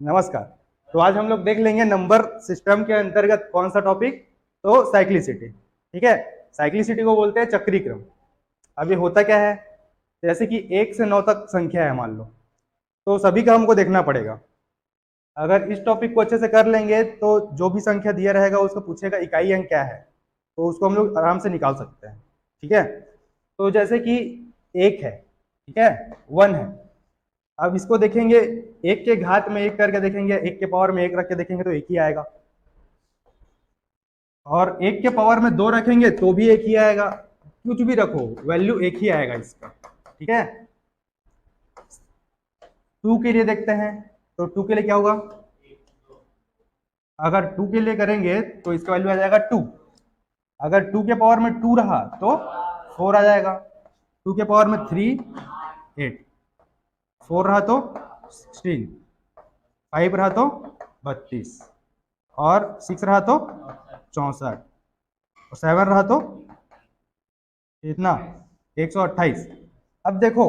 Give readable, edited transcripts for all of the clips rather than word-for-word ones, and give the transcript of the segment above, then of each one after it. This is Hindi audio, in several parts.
नमस्कार। तो आज हम लोग देख लेंगे नंबर सिस्टम के अंतर्गत कौन सा टॉपिक। तो साइक्लिसिटी। ठीक है। साइक्लिसिटी को बोलते हैं चक्रीय क्रम। अब ये होता क्या है, जैसे कि 1 से 9 तक संख्या है मान लो, तो सभी का हमको देखना पड़ेगा। अगर इस टॉपिक को अच्छे से कर लेंगे तो जो भी संख्या दिया रहेगा उसको पूछेगा इकाई अंक क्या है, तो उसको हम लोग आराम से निकाल सकते हैं। ठीक है। तो जैसे कि 1 है, ठीक है, 1 है। अब इसको देखेंगे, 1 के घात में 1 करके देखेंगे, 1 के पावर में 1 रख के देखेंगे तो 1 ही आएगा। और 1 के पावर में 2 रखेंगे तो भी 1 ही आएगा। कुछ भी रखो वैल्यू 1 ही आएगा इसका। ठीक है। 2 के लिए देखते हैं, तो 2 के लिए क्या होगा, अगर 2 के लिए करेंगे तो इसका वैल्यू आ जाएगा 2। अगर 2 के पावर में 2 रहा तो 4 आ जाएगा। 2 के पावर में 3 8, 4 रहा तो 16, 5 रहा तो 32, और 6 रहा तो 64, और 7 रहा तो इतना 128। अब देखो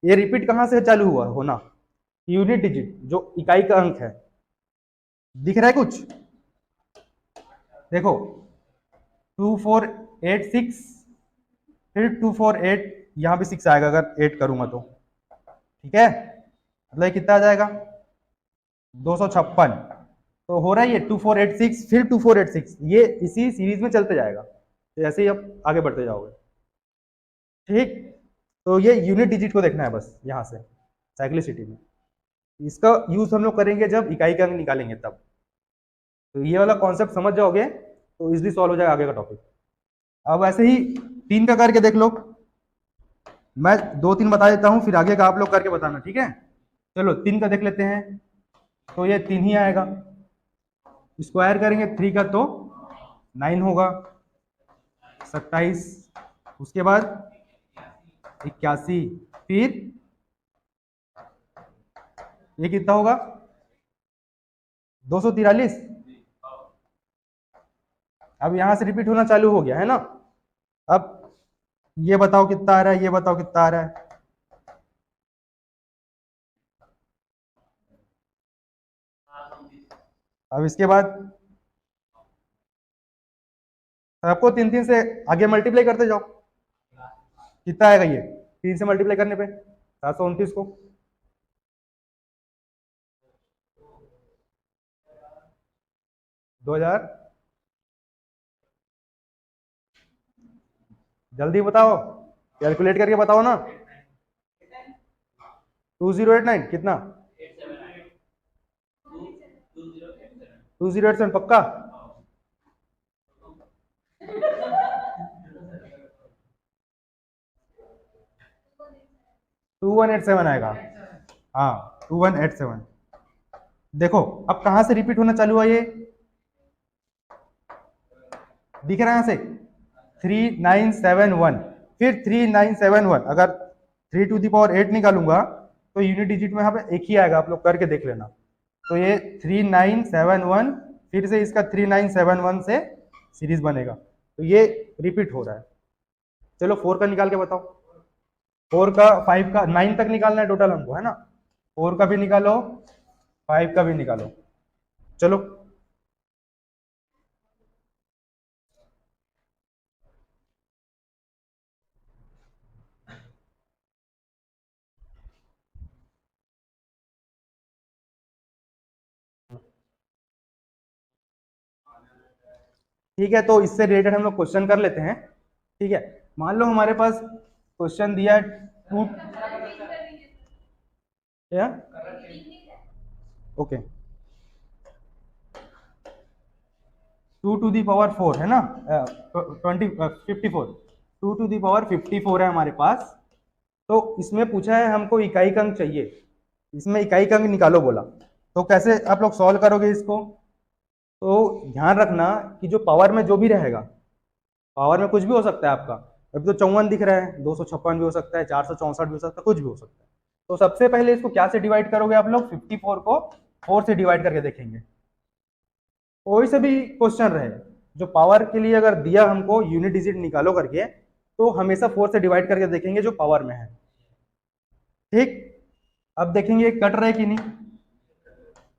ये रिपीट कहाँ से चालू हुआ होना, यूनिट डिजिट जो इकाई का अंक है। दिख रहा है कुछ, देखो 2486, फिर 248, यहाँ भी 6 आएगा अगर 8 करूंगा तो। ठीक है, मतलब कितना आ जाएगा 256। तो हो रहा है ये 2486 फिर 2486, ये इसी सीरीज में चलते जाएगा, तो ऐसे ही आप आगे बढ़ते जाओगे। ठीक। तो ये यूनिट डिजिट को देखना है बस यहाँ से साइक्लिसिटी में। इसका यूज हम लोग करेंगे जब इकाई का अंक निकालेंगे तब। तो ये वाला कॉन्सेप्ट समझ जाओगे तो इजिली सॉल्व हो जाएगा आगे का टॉपिक। अब ऐसे ही 3 का करके देख लो। मैं 2 3 बता देता हूँ, फिर आगे का आप लोग करके बताना। ठीक है। चलो 3 का देख लेते हैं, तो ये 3 ही आएगा। स्क्वायर करेंगे 3 का तो 9 होगा, 27, उसके बाद 81, फिर ये कितना होगा 243। अब यहां से रिपीट होना चालू हो गया है ना। अब ये बताओ कितना आ रहा है, ये बताओ कितना आ रहा है। अब इसके बाद सबको 3 3 से आगे मल्टीप्लाई करते जाओ। कितना आएगा ये 3 से मल्टीप्लाई करने पे 729 को। दो हजार, जल्दी बताओ, कैलकुलेट करके बताओ ना। 2089 कितना, 2087 पक्का। 2187 आएगा। हाँ 2187। देखो अब कहां से रिपीट होना चालू हुआ ये, दिख रहा है यहां से 3971, फिर 3971। अगर 3 to the power 8 निकालूंगा तो यूनिट डिजिट में यहाँ पे 1 ही आएगा, आप लोग करके देख लेना। तो ये 3971, फिर से इसका 3971 से सीरीज बनेगा, तो ये रिपीट हो रहा है। चलो 4 का निकाल के बताओ। 4 का 5 का 9 तक निकालना है टोटल हमको, है ना। 4 का भी निकालो, 5 का भी निकालो। चलो ठीक है, तो इससे रिलेटेड हम लोग क्वेश्चन कर लेते हैं। ठीक है। मान लो हमारे पास क्वेश्चन दिया है टू, या ओके, 2 to the power 4 है ना, 54, 2 to the power 54 है हमारे पास। तो इसमें पूछा है हमको इकाई का अंक चाहिए, इसमें इकाई का अंक निकालो बोला। तो कैसे आप लोग सॉल्व करोगे इसको, तो ध्यान रखना कि जो पावर में जो भी रहेगा, पावर में कुछ भी हो सकता है आपका। अभी तो 54 दिख रहा है, 256 भी हो सकता है, 464 भी हो सकता है, कुछ भी हो सकता है। तो सबसे पहले इसको क्या से डिवाइड करोगे आप लोग, 54 को 4 से डिवाइड करके देखेंगे। कोई से भी क्वेश्चन रहे, जो पावर के लिए अगर दिया हमको यूनिट डिजिट निकालो करके, तो हमेशा 4 से डिवाइड करके देखेंगे जो पावर में है। ठीक। अब देखेंगे कट रहा है कि नहीं,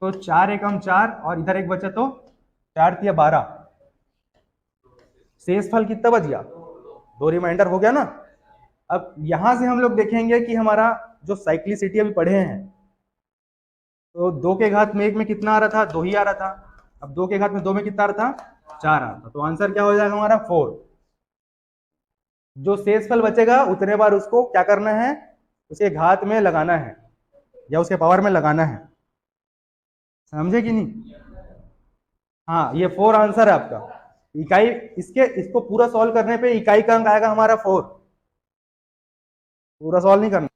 तो 4 एकम 4 और इधर एक बचा, तो 4 तिया 12। शेष फल कितना बच गया? 2 रिमाइंडर हो गया ना। अब यहां से हम लोग देखेंगे कि हमारा जो साइक्लिसिटी अभी पढ़े हैं, तो 2 के घात में 1 में कितना आ रहा था? 2 ही आ रहा था। अब 2 के घात में 2 में कितना आ रहा था? 4 आ रहा था। तो आंसर क्या हो जाएगा हमारा? 4। जो शेष फल बचेगा उतने बार उसको क्या करना है? उसके घात में लगाना है या उसके पावर में लगाना है। समझे कि नहीं? हाँ, ये 4 आंसर है आपका। इकाई, इसको पूरा सॉल्व करने पे इकाई का अंक आएगा हमारा 4। पूरा सॉल्व नहीं करना।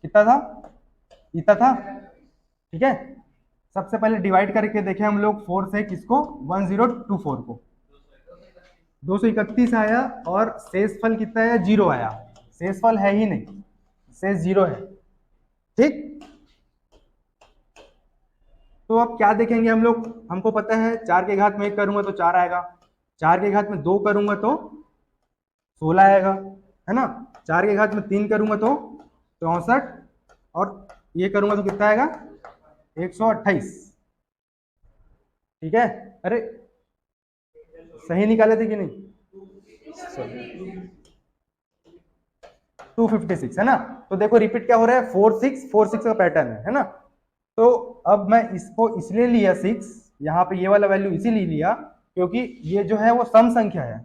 कितना था? इतना था। ठीक है, सबसे पहले डिवाइड करके देखें हम लोग 4 से किसको? 1024 को। 231 आया और शेष फल कितना आया? 0 आया। शेष फल है ही नहीं, शेष 0 है। ठीक, तो अब क्या देखेंगे हम लोग? हमको पता है 4 के घात में 1 करूंगा तो 4 आएगा, 4 के घात में 2 करूंगा तो 16 आएगा, है ना। 4 के घात में 3 करूंगा तो 64, और ये करूंगा तो कितना आएगा? 128। ठीक है, अरे सही निकाले थे कि नहीं? 256 है ना। तो देखो रिपीट क्या हो रहा है? 4646 का पैटर्न है ना। तो अब मैं इसको इसलिए लिया 6, यहाँ पे ये वाला वैल्यू इसीलिए लिया क्योंकि ये जो है वो सम संख्या है।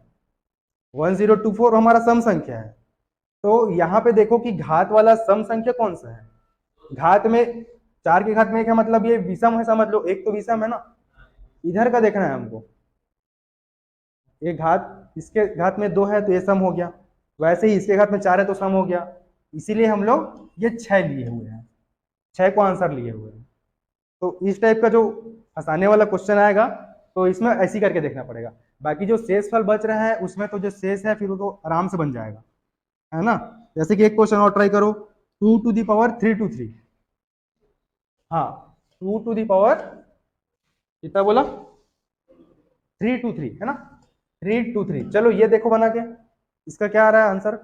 1024 हमारा सम संख्या है। तो यहाँ पे देखो कि घात वाला सम संख्या कौन सा है? घात में 4 के घात में 1 है, मतलब ये विषम है, समझ लो। एक तो विषम है ना, इधर का देखना है हमको। एक घात, इसके घात में 2 है तो ये सम हो गया, वैसे ही इसके घात में 4 है तो सम हो गया। इसीलिए हम लोग ये 6 लिए हुए हैं, 6 को आंसर लिए हुए हैं। तो इस टाइप का जो फंसाने वाला क्वेश्चन आएगा तो इसमें ऐसी करके देखना पड़ेगा। बाकी जो शेष फल बच रहा है उसमें तो जो शेष है फिर वो तो आराम से बन जाएगा, है ना। जैसे कि एक क्वेश्चन और ट्राई करो, 2 to the power 323। हाँ, 2 to the power कितना बोला? 323 है ना, 323। चलो ये देखो बना के, इसका क्या आ रहा है आंसर?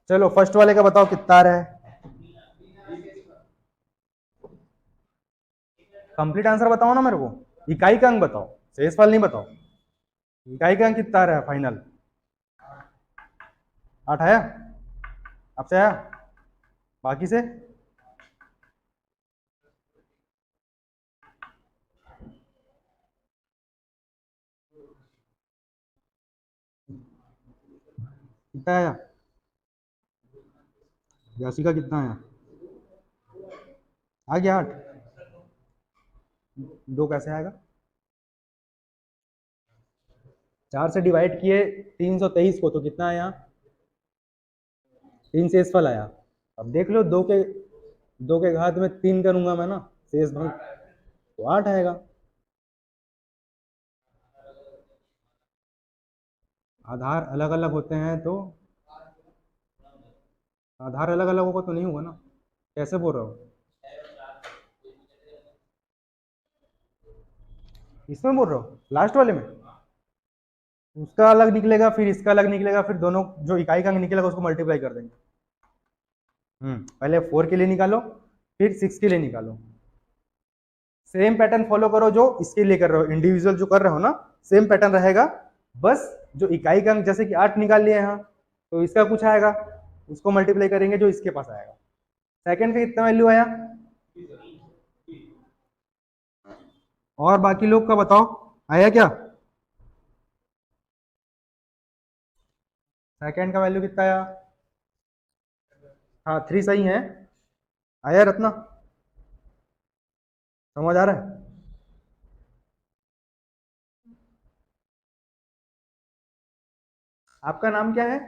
चलो फर्स्ट वाले का बताओ कितना आ रहा है? कंप्लीट आंसर बताओ ना मेरे को, इकाई का अंक बताओ, शेष फल नहीं बताओ। इकाई का अंक कितना आ रहा है फाइनल? 8 आया आपसे? आया बाकी से? कितना आया? यासी का कितना आया? आ गया 8। 2 कैसे आएगा? 4 से डिवाइड किए 323 को तो कितना आया? 3 शेष फल आया। अब देख लो, 2 के घात में 3 करूंगा मैं ना, शेष फल तो 8 आएगा। आधार अलग अलग होते हैं तो आधार अलग अलग होगा तो नहीं होगा ना। कैसे बोल रहा हूँ? इसमें बोल रहा हूँ लास्ट वाले में उसका अलग निकलेगा, फिर इसका अलग निकलेगा, फिर दोनों जो इकाई का निकलेगा उसको मल्टीप्लाई कर देंगे। पहले 4 के लिए निकालो, फिर 6 के लिए निकालो। सेम पैटर्न फॉलो करो जो इसके लिए कर रहे हो, इंडिविजुअल जो कर रहे हो ना, सेम पैटर्न रहेगा। बस जो इकाई का अंक जैसे कि 8 निकाल लिए यहाँ, तो इसका कुछ आएगा, उसको मल्टीप्लाई करेंगे जो इसके पास आएगा। सेकंड का कितना वैल्यू आया? और बाकी लोग का बताओ, आया क्या? सेकंड का वैल्यू कितना आया? हाँ 3 सही है। आया रत्ना? समझ आ रहा है? आपका नाम क्या है?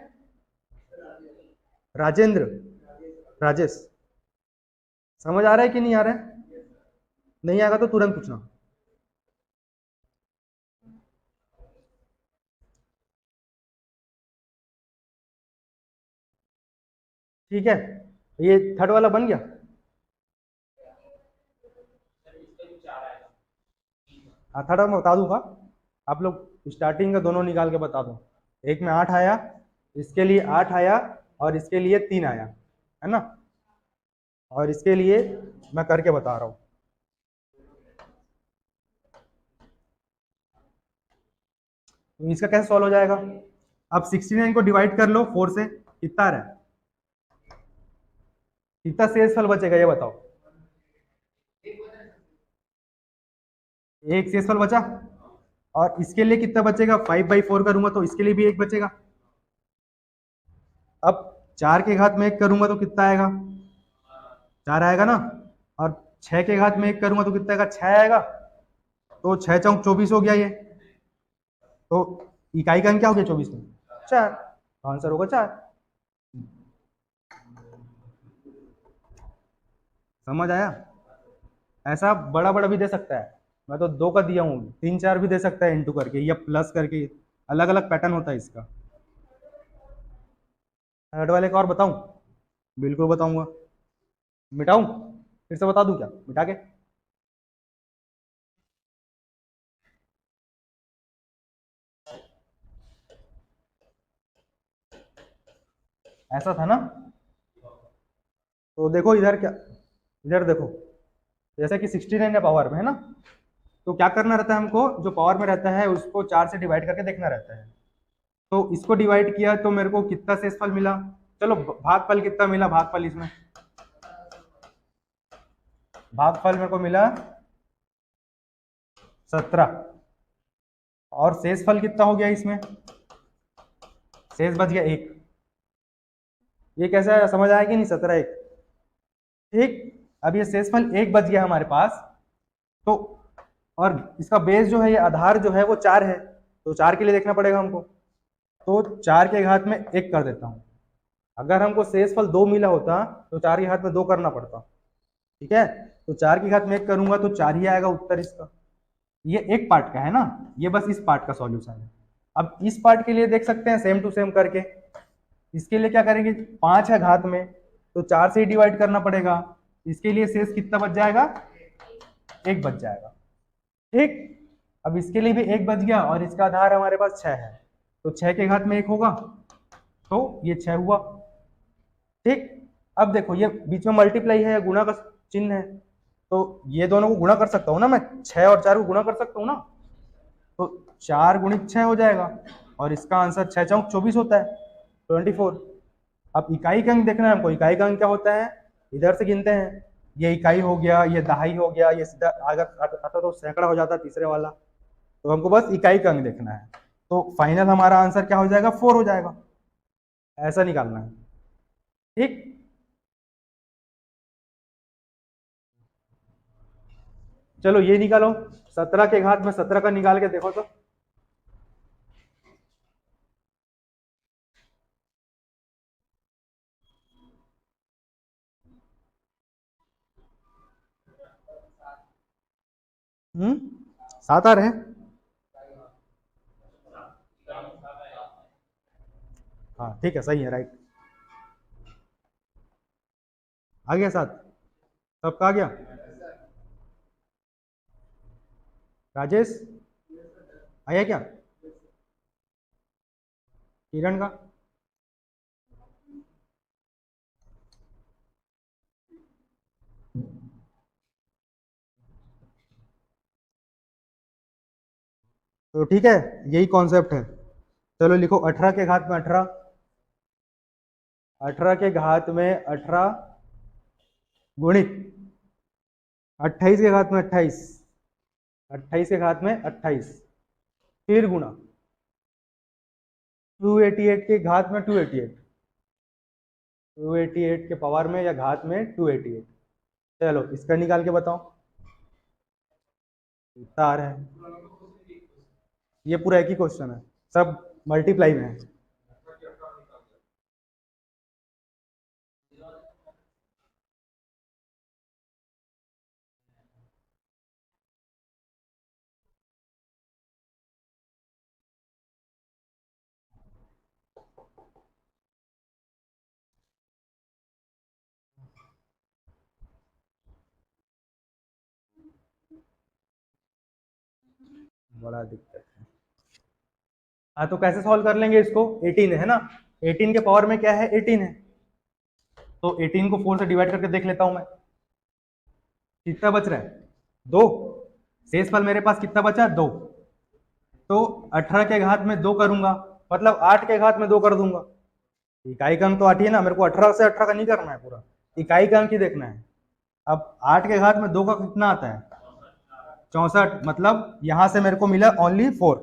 राजेंद्र, राजेश। समझ आ रहा है कि नहीं आ रहा है? नहीं आएगा तो तुरंत पूछना। ठीक है, ये थर्ड वाला बन गया। हाँ, थर्ड मैं बता दूंगा। आप लोग स्टार्टिंग का दोनों निकाल के बता दो। एक में 8 आया, इसके लिए 8 आया, और इसके लिए 3 आया, है ना? और इसके लिए मैं करके बता रहा हूँ। तो इसका कैसे सॉल्व हो जाएगा? अब 69 को डिवाइड कर लो 4 से, कितना आ रहा है? कितना शेषफल बचेगा ये बताओ। एक शेषफल बचा। और इसके लिए कितना बचेगा? 5/4 करूंगा तो इसके लिए भी एक बचेगा। अब 4 के घात में 1 करूंगा तो कितना आएगा? 4 आएगा ना। और 6 के घात में 1 करूंगा तो कितना आएगा? 6 आएगा। तो 6 चौक 24 हो गया ये। तो इकाई का अंक क्या हो गया 24 में? 4। तो आंसर होगा 4। समझ आया? ऐसा बड़ा बड़ा भी दे सकता है। मैं तो 2 का दिया हूँ, 3 4 भी दे सकता है इंटू करके या प्लस करके। अलग अलग पैटर्न होता है इसका। थर्ड वाले का और बताऊं? बिल्कुल बताऊंगा। मिटाऊं? फिर से बता दूं क्या मिटा के? ऐसा था ना? तो देखो इधर क्या, इधर देखो। जैसे कि 69 है पावर में, है ना? तो क्या करना रहता है हमको? जो पावर में रहता है उसको 4 से डिवाइड करके देखना रहता है। तो इसको डिवाइड किया तो मेरे को कितना शेषफल मिला? चलो भागफल कितना मिला? भागफल इसमें, भागफल मेरे को मिला 17। और शेषफल कितना हो गया इसमें? शेष बच गया 1। ये कैसा है, समझ आया कि नहीं? 17 1। ठीक। अब ये शेषफल 1 बच गया हमारे पास। तो और इसका बेस जो है, ये आधार जो है वो 4 है। तो 4 के लिए देखना पड़ेगा हमको। तो 4 के घात में 1 कर देता हूँ। अगर हमको शेषफल 2 मिला होता तो 4 के घात में 2 करना पड़ता। ठीक है। तो 4 की घात में 1 करूंगा तो 4 ही आएगा उत्तर इसका। ये एक पार्ट का है ना, ये बस इस पार्ट का सॉल्यूशन है। अब इस पार्ट के लिए देख सकते हैं सेम टू सेम करके। इसके लिए क्या करेंगे? 5 है घात में, तो 4 से ही डिवाइड करना पड़ेगा। इसके लिए शेष कितना बच जाएगा? 1 बच जाएगा। ठीक। अब इसके लिए भी 1 बच गया, और इसका आधार हमारे पास 6 है। तो 6 के घात में 1 होगा, तो ये 6 हुआ। ठीक। अब देखो ये बीच में मल्टीप्लाई है, गुणा का चिन्ह है। तो ये दोनों को गुणा कर सकता हूँ ना मैं, 6 और 4 को गुणा कर सकता हूँ ना। तो 4 गुणित 6 हो जाएगा, और इसका आंसर 6 चौक 24 होता है, 24। अब इकाई का अंक देखना है हमको। इकाई का अंक क्या होता है? इधर से गिनते हैं। ये इकाई हो गया, ये दहाई हो गया, ये सीधा अगर आता तो सैकड़ा हो जाता तीसरे वाला। तो हमको बस इकाई का अंक देखना है। तो फाइनल हमारा आंसर क्या हो जाएगा? 4 हो जाएगा। ऐसा निकालना है। ठीक। चलो ये निकालो। 17 के घात में 17 का निकाल के देखो तो। हम्म, 7 आ रहे हैं। हाँ ठीक है, सही है, राइट। आ गया 7। सबका आ गया? राजेश आया क्या? किरण का? तो ठीक है, यही कॉन्सेप्ट है। चलो लिखो 18 के घात में 18। 18 के घात में 18 गुणित 28 के घात में 28। 28 के घात में 28, फिर गुणा 288 के घात में 288। 288 के पावर में या घात में 288। चलो इसका निकाल के बताओ कितना आ रहा है। ये पूरा एक ही क्वेश्चन है, सब मल्टीप्लाई में है। बड़ा दिक्कत है। हाँ तो कैसे सॉल्व कर लेंगे इसको, 18 है ना, 18 के पावर में क्या है, 18 है, तो 18 को 4 से डिवाइड करके देख लेता हूं मैं, कितना बच रहा है, 2। शेषफल मेरे पास कितना बचा, 2। तो 18 के घात में 2 करूंगा, मतलब 8 के घात में 2 कर दूंगा। इकाई का अंक तो 8 ही है ना, मेरे को 18 से 18 का नहीं करना है पूरा, इकाई का अंक ही देखना है। अब 8 के घात में 2 का कितना आता है, 64, मतलब यहां से मेरे को मिला ओनली 4,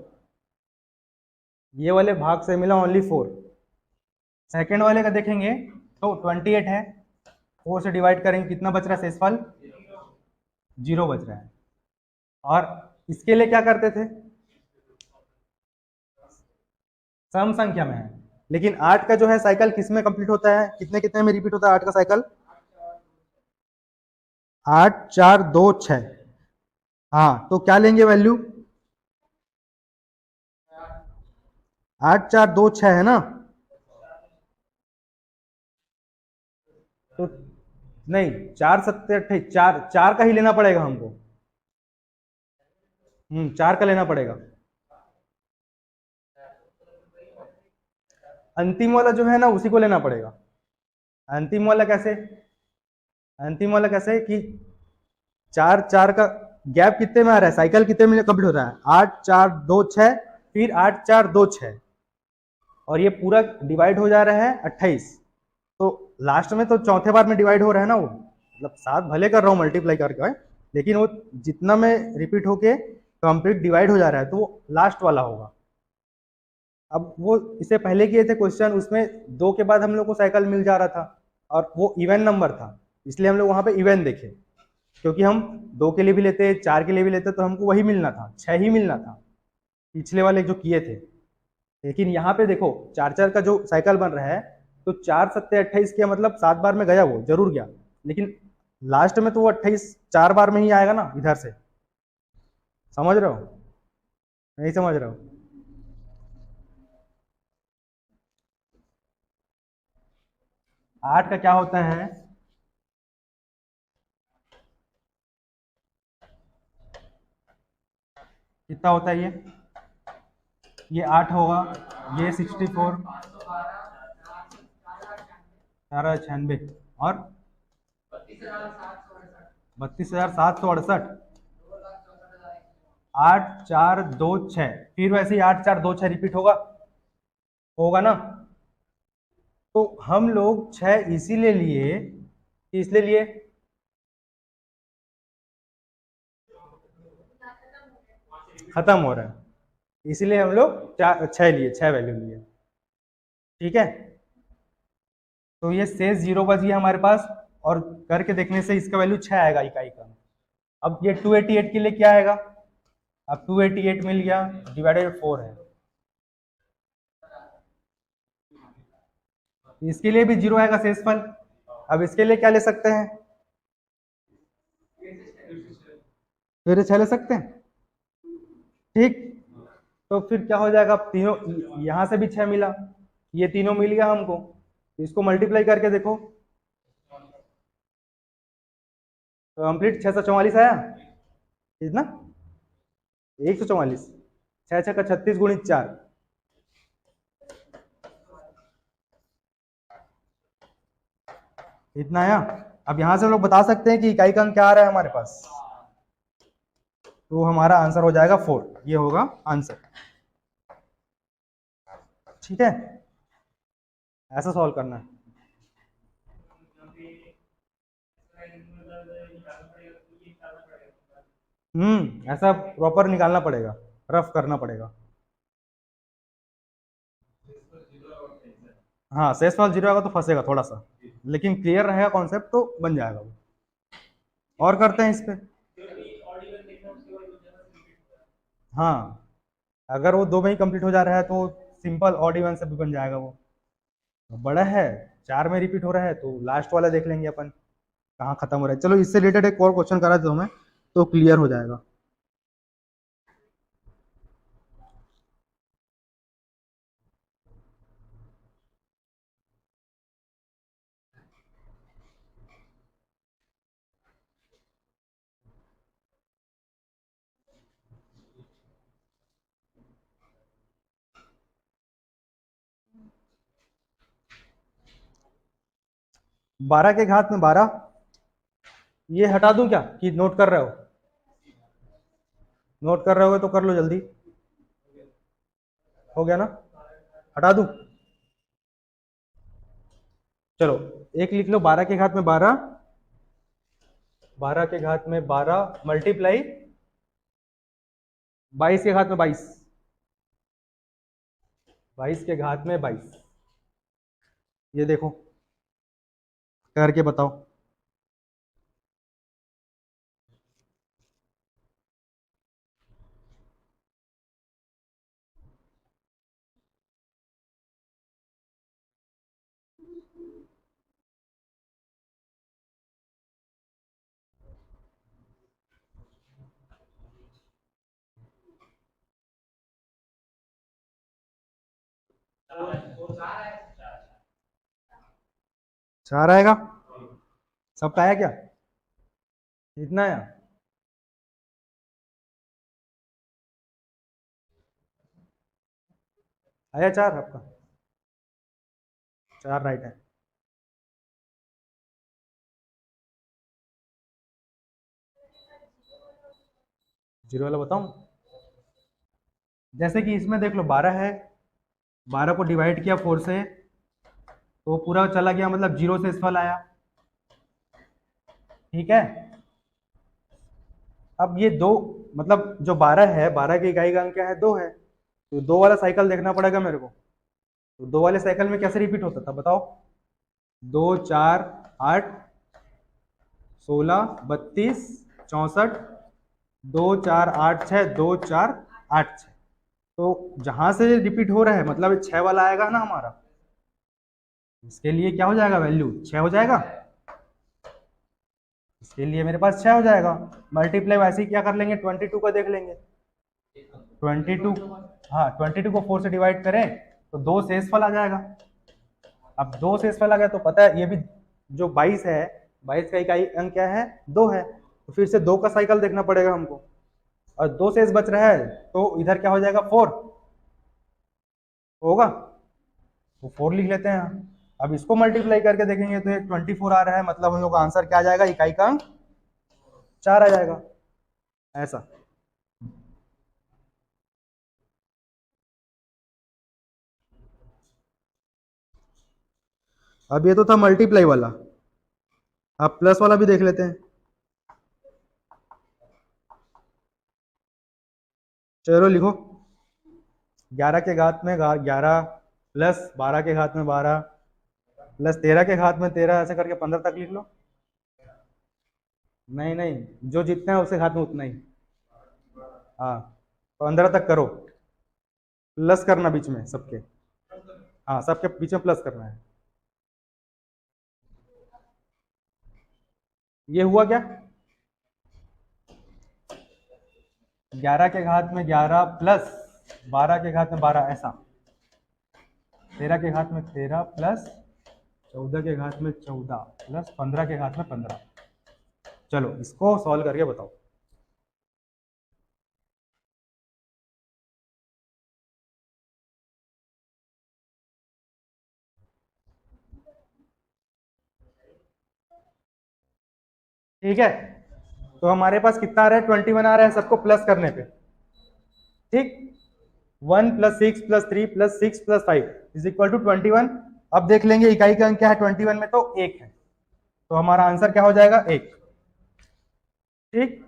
ये वाले भाग से मिला ओनली 4। सेकेंड वाले का देखेंगे तो 28 है, 4 से डिवाइड करेंगे, कितना बच रहा है शेषफल, 0 बच रहा है। और इसके लिए क्या करते थे, सम संख्या में है, लेकिन 8 का जो है साइकिल किस में कंप्लीट होता है, कितने कितने में रिपीट होता है 8 का साइकिल, 8 4 2 6। हाँ तो क्या लेंगे वैल्यू, 8 4 2 6 है ना, तो नहीं, 4 7 28, 4 4 का ही लेना पड़ेगा हमको, 4 का लेना पड़ेगा। अंतिम वाला जो है ना उसी को लेना पड़ेगा। अंतिम वाला कैसे, अंतिम वाला कैसे कि 4 4 का गैप कितने में आ रहा है, साइकिल कितने में कंप्लीट हो रहा है, 8 4 2 6, फिर 8 4 2 6, और ये पूरा डिवाइड हो जा रहा है 28, तो लास्ट में तो चौथे बार में डिवाइड हो रहा है ना वो, मतलब 7 भले कर रहा हूँ मल्टीप्लाई करके, लेकिन वो जितना में रिपीट होके कंप्लीट डिवाइड हो जा रहा है तो वो लास्ट वाला होगा। अब वो इससे पहले किए थे क्वेश्चन, उसमें 2 के बाद हम लोग को साइकिल मिल जा रहा था और वो इवन नंबर था, इसलिए हम लोग वहां पे इवन देखे, क्योंकि हम 2 के लिए भी लेते 4 के लिए भी लेते तो हमको वही मिलना था, 6 ही मिलना था पिछले वाले जो किए थे। लेकिन यहाँ पे देखो 4 4 का जो साइकिल बन रहा है, तो 4 7 28 किया, मतलब 7 बार में गया, वो जरूर गया, लेकिन लास्ट में तो वो 28 4 बार में ही आएगा ना इधर से, समझ रहे हो, नहीं समझ रहे हो। 8 का क्या होता है, कितना होता है ये 8 होगा, ये 64, 496, और 32,768, 8 4 2 6, फिर वैसे ही 8 4 2 6 रिपीट होगा, होगा ना। तो हम लोग 6 इसीलिए लिए कि इसलिए लिए, खत्म हो रहा है, इसीलिए हम लोग 6 लिए, 6 वैल्यू लिए, ठीक है। तो ये शेष 0 बच गया हमारे पास, और करके देखने से इसका वैल्यू 6 आएगा इकाई का। अब ये 288 के लिए क्या आएगा, अब 288 मिल गया, डिवाइडेड 4 है, इसके लिए भी 0 आएगा शेषफल। अब इसके लिए क्या ले सकते हैं, फिर 6 ले सकते हैं, ठीक। तो फिर क्या हो जाएगा, तीनों यहां से भी 6 मिला, ये तीनों मिल गया हमको, इसको मल्टीप्लाई करके देखो, तो कंप्लीट 644 आया, कितना, 144, 6 6 का 36 गुणित 4, इतना आया। अब यहां से हम लोग बता सकते हैं कि इकाई का अंक क्या आ रहा है हमारे पास, तो हमारा आंसर हो जाएगा 4, ये होगा आंसर, ठीक है। ऐसा सॉल्व करना है, ऐसा प्रॉपर निकालना पड़ेगा, रफ करना पड़ेगा। हाँ शेषफल 0 आएगा तो फंसेगा थोड़ा सा, लेकिन क्लियर रहेगा कॉन्सेप्ट तो बन जाएगा वो। और करते हैं इस पे, हाँ अगर वो 2 में ही कंप्लीट हो जा रहा है तो सिंपल ऑड इवन से भी बन जाएगा वो। बड़ा है, 4 में रिपीट हो रहा है तो लास्ट वाला देख लेंगे अपन कहाँ खत्म हो रहा है। चलो इससे रिलेटेड एक और क्वेश्चन करा दो हमें, तो क्लियर हो जाएगा। 12 के घात में 12, ये हटा दूं क्या कि नोट कर रहे हो? नोट कर रहे हो तो कर लो जल्दी। हो गया ना? हटा दूं? चलो एक लिख लो, 12 के घात में 12, 12 के घात में 12 मल्टीप्लाई 22 के घात में 22, 22 के घात में 22। ये देखो करके बताओ। चार आएगा? सबका आया क्या? कितना आया? आया चार आपका? चार राइट है। जीरो वाला बताऊं? जैसे कि इसमें देख लो 12 है, 12 को डिवाइड किया 4 से तो पूरा चला गया, मतलब जीरो से इसफल आया। ठीक है, अब ये दो, मतलब जो 12 है, 12 की इकाई का अंक क्या है? 2 है, तो दो वाला साइकिल देखना पड़ेगा मेरे को। तो दो वाले साइकिल में कैसे रिपीट होता था बताओ? 2 4 8 16 32 64, 2 4 8 6, 2 4 8 6। तो जहां से रिपीट हो रहा है मतलब 6 वाला आएगा ना हमारा, इसके लिए क्या हो जाएगा? वैल्यू 6 हो जाएगा। इसके लिए मेरे पास 6 हो जाएगा। मल्टीप्लाई वैसे ही क्या कर लेंगे, 22 का देख लेंगे। 22, हाँ 22 को 4 से डिवाइड करें तो दो शेषफल आ जाएगा। अब दो शेषफल आ गया तो पता है ये भी जो 22 है, 22 का इकाई अंक क्या है? 2 है, तो फिर से 2 का साइकिल देखना पड़ेगा हमको, और दो शेष बच रहा है तो इधर क्या हो जाएगा? 4 होगा, तो 4 लिख लेते हैं। अब इसको मल्टीप्लाई करके देखेंगे तो ये 24 आ रहा है, मतलब हम लोग का आंसर क्या आ जाएगा? इकाई का अंक 4 आ जाएगा। ऐसा। अब ये तो था मल्टीप्लाई वाला, अब प्लस वाला भी देख लेते हैं। चलो लिखो, 11 के घात में 11 प्लस 12 के घात में 12 प्लस 13 के घात में 13, ऐसे करके 15 तक लिख लो। नहीं नहीं, जो जितना है उसके घात में उतना ही। हाँ 15 तक करो, प्लस करना बीच में सबके। हाँ सबके बीच में प्लस करना है। ये हुआ क्या? 11 के घात में 11 प्लस 12 के घात में 12, ऐसा। 13 के घात में 13 प्लस 14 के घात में 14 प्लस 15 के घात में 15। चलो इसको सॉल्व करके बताओ। ठीक है, तो हमारे पास कितना आ रहा है? 21 आ रहा है सबको प्लस करने पे। ठीक, 1 plus 6 plus 3 plus 6 plus 5 is equal to 21। अब देख लेंगे इकाई का अंक क्या है 21 में, तो 1 है, तो हमारा आंसर क्या हो जाएगा? 1। ठीक,